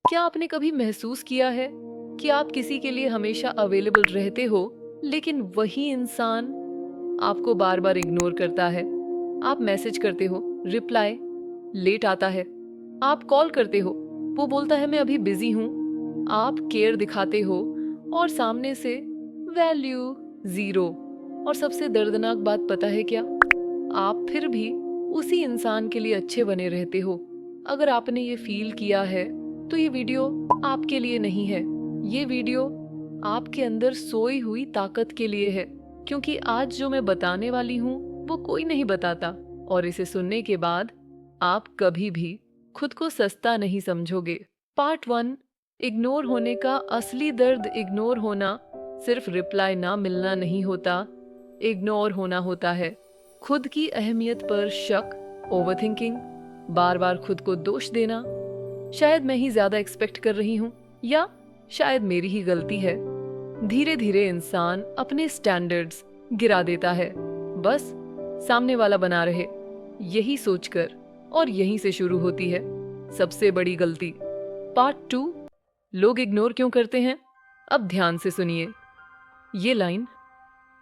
क्या आपने कभी महसूस किया है कि आप किसी के लिए हमेशा अवेलेबल रहते हो, लेकिन वही इंसान आपको बार बार इग्नोर करता है? आप मैसेज करते हो, रिप्लाई लेट आता है। आप कॉल करते हो, वो बोलता है मैं अभी बिजी हूँ। आप केयर दिखाते हो और सामने से वैल्यू जीरो। और सबसे दर्दनाक बात पता है क्या? आप फिर भी उसी इंसान के लिए अच्छे बने रहते हो। अगर आपने ये फील किया है तो ये वीडियो आपके लिए नहीं है। ये वीडियो आपके अंदर सोई हुई ताकत के लिए है, क्योंकि आज जो मैं बताने वाली हूँ वो कोई नहीं बताता। और इसे सुनने के बाद आप कभी भी खुद को सस्ता नहीं समझोगे। पार्ट 1। इग्नोर होने का असली दर्द। इग्नोर होना सिर्फ रिप्लाई ना मिलना नहीं होता। इग्नोर होना होता है खुद की अहमियत पर शक, ओवरथिंकिंग, बार बार खुद को दोष देना। शायद मैं ही ज्यादा एक्सपेक्ट कर रही हूँ, या शायद मेरी ही गलती है। धीरे धीरे इंसान अपने स्टैंडर्ड्स गिरा देता है, बस सामने वाला बना रहे, यही सोचकर। और यहीं से शुरू होती है सबसे बड़ी गलती। पार्ट 2। लोग इग्नोर क्यों करते हैं? अब ध्यान से सुनिए, ये लाइन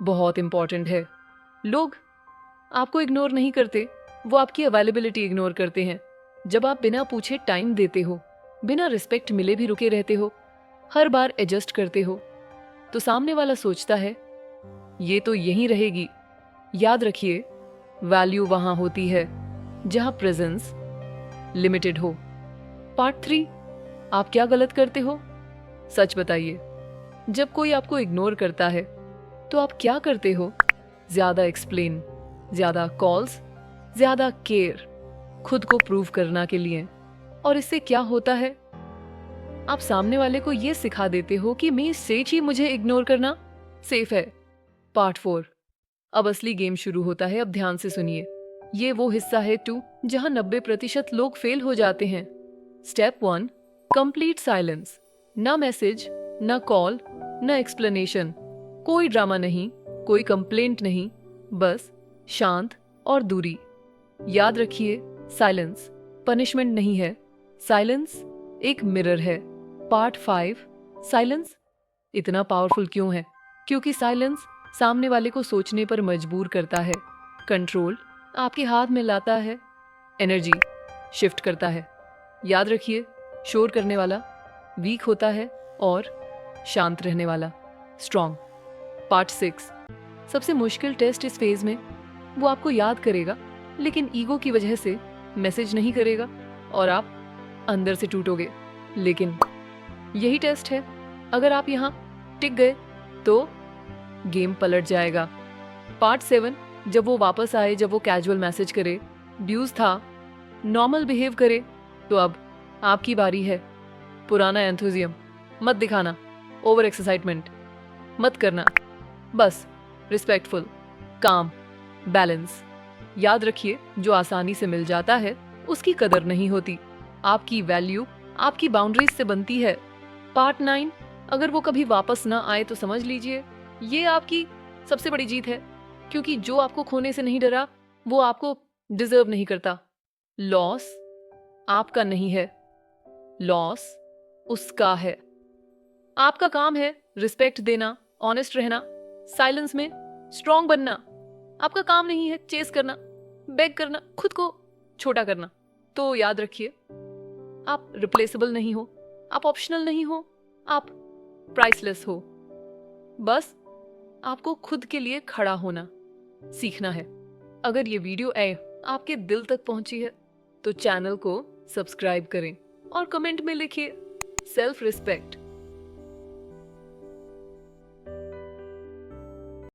बहुत इंपॉर्टेंट है। लोग आपको इग्नोर नहीं करते, वो आपकी अवेलेबिलिटी इग्नोर करते हैं। जब आप बिना पूछे टाइम देते हो, बिना रिस्पेक्ट मिले भी रुके रहते हो, हर बार एडजस्ट करते हो, तो सामने वाला सोचता है ये तो यहीं रहेगी। याद रखिए, वैल्यू वहां होती है जहां प्रेजेंस लिमिटेड हो। पार्ट 3। आप क्या गलत करते हो? सच बताइए। जब कोई आपको इग्नोर करता है तो आप क्या करते हो? ज्यादा एक्सप्लेन, ज्यादा कॉल्स, ज्यादा केयर, खुद को प्रूव करना के लिए। और इससे क्या होता है? आप सामने वाले को यह सिखा देते हो कि मैं सेज ही मुझे इग्नोर करना सेफ है। पार्ट 4। अब असली गेम शुरू होता है। अब ध्यान से सुनिए, ये वो हिस्सा है 2 जहां 90% लोग फेल हो जाते हैं। स्टेप 1। Complete silence. ना मैसेज, ना कॉल, ना एक्सप्लेनेशन। कोई ड्रामा नहीं, कोई कंप्लेंट नहीं, बस शांत और दूरी। याद रखिए, साइलेंस पनिशमेंट नहीं है, साइलेंस एक मिरर है। पार्ट 5। साइलेंस इतना पावरफुल क्यों है? क्योंकि साइलेंस सामने वाले को सोचने पर मजबूर करता है, कंट्रोल आपके हाथ में लाता है, एनर्जी शिफ्ट करता है। याद रखिए, शोर करने वाला वीक होता है और शांत रहने वाला स्ट्रॉन्ग। पार्ट 6। सबसे मुश्किल टेस्ट इस फेज में। वो आपको याद करेगा, लेकिन ईगो की वजह से मैसेज नहीं करेगा और आप अंदर से टूटोगे। लेकिन यही टेस्ट है। अगर आप यहाँ टिक गए तो गेम पलट जाएगा। पार्ट 7। जब वो वापस आए, जब वो कैजुअल मैसेज करे, ड्यूज था, नॉर्मल बिहेव करे, तो अब आपकी बारी है। पुराना एंथुजियम मत दिखाना, ओवर एक्साइटमेंट मत करना, बस रिस्पेक्टफुल, काम, बैलेंस। याद रखिए, जो आसानी से मिल जाता है उसकी कदर नहीं होती। आपकी वैल्यू आपकी बाउंड्रीज से बनती है। पार्ट 9। अगर वो कभी वापस ना आए तो समझ लीजिए ये आपकी सबसे बड़ी जीत है, क्योंकि जो आपको खोने से नहीं डरा वो आपको डिजर्व नहीं करता। लॉस आपका नहीं है, लॉस उसका है। आपका काम है रिस्पेक्ट देना, ऑनेस्ट रहना, साइलेंस में स्ट्रॉन्ग बनना। आपका काम नहीं है चेस करना, बेग करना, खुद को छोटा करना। तो याद रखिए, आप रिप्लेसेबल नहीं हो, आप ऑप्शनल नहीं हो, आप प्राइसलेस हो। बस आपको खुद के लिए खड़ा होना सीखना है। अगर ये वीडियो आपके दिल तक पहुंची है तो चैनल को सब्सक्राइब करें और कमेंट में लिखिए सेल्फ रिस्पेक्ट।